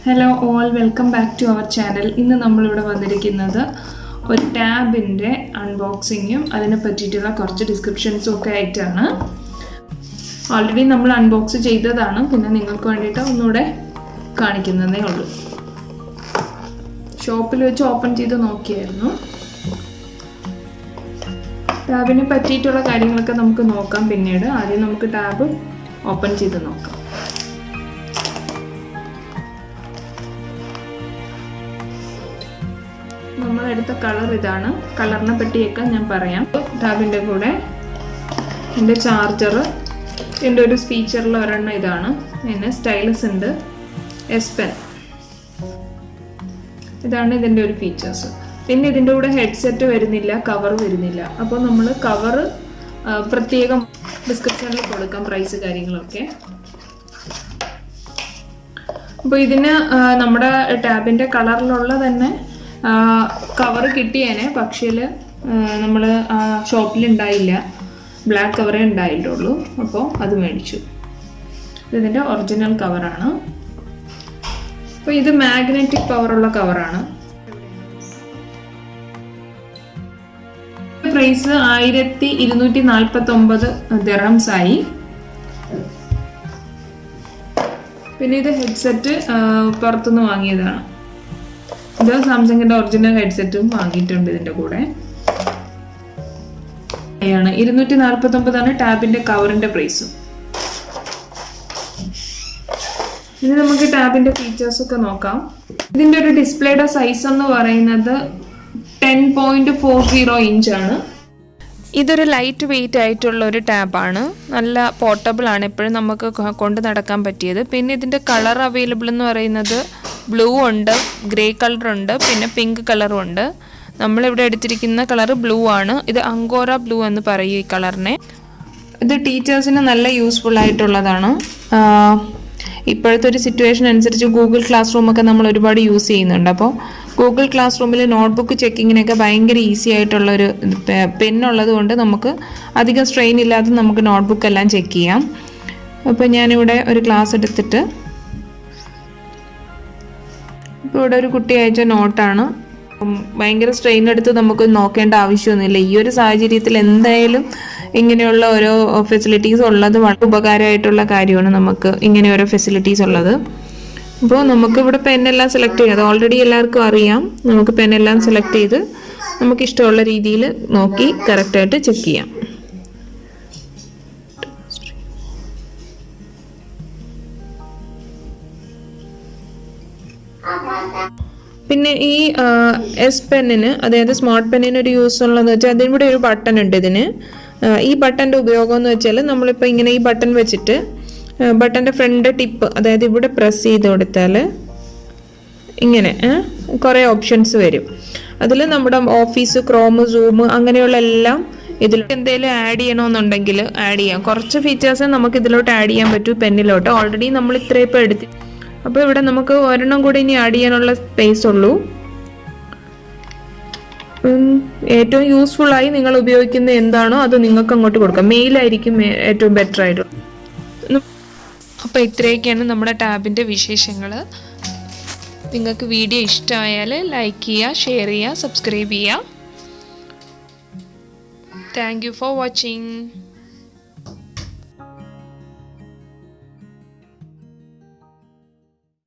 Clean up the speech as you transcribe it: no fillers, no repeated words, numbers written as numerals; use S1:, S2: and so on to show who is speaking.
S1: Hello all, welcome back to our channel. ഇന്ന് നമ്മൾ ഇവിടെ വന്നിരിക്കുന്നത് ഒരു ടാബിന്റെ അൺബോക്സിംഗും അതിനെ പറ്റിയിട്ടുള്ള കുറച്ച് ഡിസ്ക്രിപ്ഷൻസും ഒക്കെ ആയിട്ടാണ്. ഓൾറെഡി നമ്മൾ അൺബോക്സ് ചെയ്തതാണ്, പിന്നെ നിങ്ങൾക്ക് വേണ്ടിയിട്ട് ഒന്നുകൂടെ കാണിക്കുന്നതേ ഉള്ളൂ. ഷോപ്പിൽ വെച്ച് ഓപ്പൺ ചെയ്ത് നോക്കിയായിരുന്നു. ടാബിനെ പറ്റിയിട്ടുള്ള കാര്യങ്ങളൊക്കെ നമുക്ക് നോക്കാം പിന്നീട്. ആദ്യം നമുക്ക് ടാബ് ഓപ്പൺ ചെയ്ത് നോക്കാം. നമ്മളെടുത്ത കളർ ഇതാണ്. കളറിനെ പറ്റിയൊക്കെ ഞാൻ പറയാം. ടാബിൻ്റെ കൂടെ എൻ്റെ ചാർജർ, എൻ്റെ ഒരു സ്പീക്കറിൽ ഒരെണ്ണം ഇതാണ്. പിന്നെ സ്റ്റൈലസ് ഉണ്ട്, എസ് പെൻ, ഇതാണ് ഇതിൻ്റെ ഒരു ഫീച്ചേഴ്സ്. പിന്നെ ഇതിൻ്റെ കൂടെ ഹെഡ്സെറ്റ് വരുന്നില്ല, കവർ വരുന്നില്ല. അപ്പോൾ നമ്മൾ കവർ പ്രത്യേകം ഡിസ്ക്രിപ്ഷനിൽ കൊടുക്കാം, പ്രൈസ് കാര്യങ്ങളൊക്കെ. അപ്പോൾ ഇതിന് നമ്മുടെ ടാബിൻ്റെ കളറിലുള്ള തന്നെ കവർ കിട്ടിയേനെ, പക്ഷേ നമ്മൾ ഷോപ്പിലുണ്ടായില്ല, ബ്ലാക്ക് കവറേ ഉണ്ടായിട്ടുള്ളൂ. അപ്പോൾ അത് മേടിച്ചു. ഇതിൻ്റെ ഒറിജിനൽ കവറാണ്. അപ്പോൾ ഇത് മാഗ്നറ്റിക് പവറുള്ള കവറാണ്. പ്രൈസ് 1249 ദിർഹംസ് ആയി. പിന്നെ ഇത് ഹെഡ്സെറ്റ് പുറത്തുനിന്ന് വാങ്ങിയതാണ്. ഇത് സാംസങ്ങിന്റെ ഒറിജിനൽ ഹെഡ്സെറ്റും വാങ്ങിയിട്ടുണ്ട് ഇതിന്റെ കൂടെ. 249 ടാബിന്റെ കവറിന്റെ പ്രൈസും. ഇനി നമുക്ക് ടാബിന്റെ ഫീച്ചേഴ്സ് ഒക്കെ നോക്കാം. ഇതിന്റെ ഒരു ഡിസ്പ്ലേയുടെ സൈസ് എന്ന് പറയുന്നത് 10.40 ഇഞ്ച് ആണ്. ഇതൊരു ലൈറ്റ് വെയിറ്റ് ആയിട്ടുള്ള ഒരു ടാബാണ്. നല്ല പോർട്ടബിൾ ആണ്, എപ്പോഴും നമുക്ക് കൊണ്ട് നടക്കാൻ പറ്റിയത്. പിന്നെ ഇതിൻ്റെ കളർ അവൈലബിൾ എന്ന് പറയുന്നത് ബ്ലൂ ഉണ്ട്, ഗ്രേ കളറുണ്ട്, പിന്നെ പിങ്ക് കളറും ഉണ്ട്. നമ്മളിവിടെ എടുത്തിരിക്കുന്ന കളർ ബ്ലൂ ആണ്. ഇത് അങ്കോറ ബ്ലൂ എന്ന് പറയും ഈ കളറിനെ. ഇത് ടീച്ചേഴ്സിന് നല്ല യൂസ്ഫുൾ ആയിട്ടുള്ളതാണ്. ഇപ്പോഴത്തെ ഒരു സിറ്റുവേഷൻ അനുസരിച്ച് ഗൂഗിൾ ക്ലാസ് റൂമൊക്കെ നമ്മൾ ഒരുപാട് യൂസ് ചെയ്യുന്നുണ്ട്. അപ്പോൾ ഗൂഗിൾ ക്ലാസ് റൂമിൽ നോട്ട്ബുക്ക് ചെക്കിങ്ങിനൊക്കെ ഭയങ്കര ഈസി ആയിട്ടുള്ളൊരു പെന്നുള്ളത് കൊണ്ട് നമുക്ക് അധികം സ്ട്രെയിൻ ഇല്ലാതെ നമുക്ക് നോട്ട്ബുക്ക് എല്ലാം ചെക്ക് ചെയ്യാം. അപ്പോൾ ഞാനിവിടെ ഒരു ക്ലാസ് എടുത്തിട്ട്, ഇപ്പോൾ ഇവിടെ ഒരു കുട്ടി അയച്ച നോട്ടാണ്. ഭയങ്കര സ്ട്രെയിൻ എടുത്ത് നമുക്ക് നോക്കേണ്ട ആവശ്യമൊന്നുമില്ല. ഈ ഒരു സാഹചര്യത്തിൽ എന്തായാലും ഇങ്ങനെയുള്ള ഓരോ ഫെസിലിറ്റീസ് ഉള്ളത് വളരെ ഉപകാരമായിട്ടുള്ള കാര്യമാണ്. നമുക്ക് ഇങ്ങനെ ഓരോ ഫെസിലിറ്റീസ് ഉള്ളത്. അപ്പോൾ നമുക്ക് ഇവിടെ പെന്നെല്ലാം സെലക്ട് ചെയ്യാം. അത് ഓൾറെഡി എല്ലാവർക്കും അറിയാം. നമുക്ക് പെന്നെല്ലാം സെലക്ട് ചെയ്ത് നമുക്ക് ഇഷ്ടമുള്ള രീതിയിൽ നോക്കി കറക്റ്റായിട്ട് ചെക്ക് ചെയ്യാം. പിന്നെ ഈ എസ് പെന്നിന്, അതായത് സ്മാർട്ട് പെന്നിന് ഒരു യൂസ് ഉള്ളതെന്ന് വെച്ചാൽ അതിവിടെ ഒരു ബട്ടൺ ഉണ്ട്. ഇതിന് ഈ ബട്ടൻ്റെ ഉപയോഗം എന്ന് വെച്ചാൽ നമ്മളിപ്പോൾ ഇങ്ങനെ ഈ ബട്ടൺ വെച്ചിട്ട് ബട്ടൻ്റെ ഫ്രണ്ട് ടിപ്പ്, അതായത് ഇവിടെ പ്രസ് ചെയ്ത് കൊടുത്താൽ ഇങ്ങനെ കുറേ ഓപ്ഷൻസ് വരും. അതിൽ നമ്മുടെ ഓഫീസ്, ക്രോം, സൂം അങ്ങനെയുള്ള എല്ലാം ഇതിൽ എന്തെങ്കിലും ആഡ് ചെയ്യണമെന്നുണ്ടെങ്കിൽ ആഡ് ചെയ്യാം. കുറച്ച് ഫീച്ചേഴ്സ് നമുക്ക് ഇതിലോട്ട് ആഡ് ചെയ്യാൻ പറ്റും പെന്നിലോട്ട്. ഓൾറെഡി നമ്മൾ ഇത്രയും ഇപ്പോൾ എടുത്ത്, അപ്പോൾ ഇവിടെ നമുക്ക് ഒരെണ്ണം കൂടി ഇനി ആഡ് ചെയ്യാനുള്ള സ്പേസ് ഉള്ളൂ. ഏറ്റവും യൂസ്ഫുള്ളായി നിങ്ങൾ ഉപയോഗിക്കുന്ന എന്താണോ അത് നിങ്ങൾക്ക് അങ്ങോട്ട് കൊടുക്കാം. മെയിലായിരിക്കും ഏറ്റവും ബെറ്റർ ആയിട്ട്. അപ്പോൾ ഇത്രയൊക്കെയാണ് നമ്മുടെ ടാബിൻ്റെ വിശേഷങ്ങൾ. നിങ്ങൾക്ക് വീഡിയോ ഇഷ്ടമായാൽ ലൈക്ക് ചെയ്യുക, ഷെയർ ചെയ്യുക, സബ്സ്ക്രൈബ് ചെയ്യുക. Thank you for watching.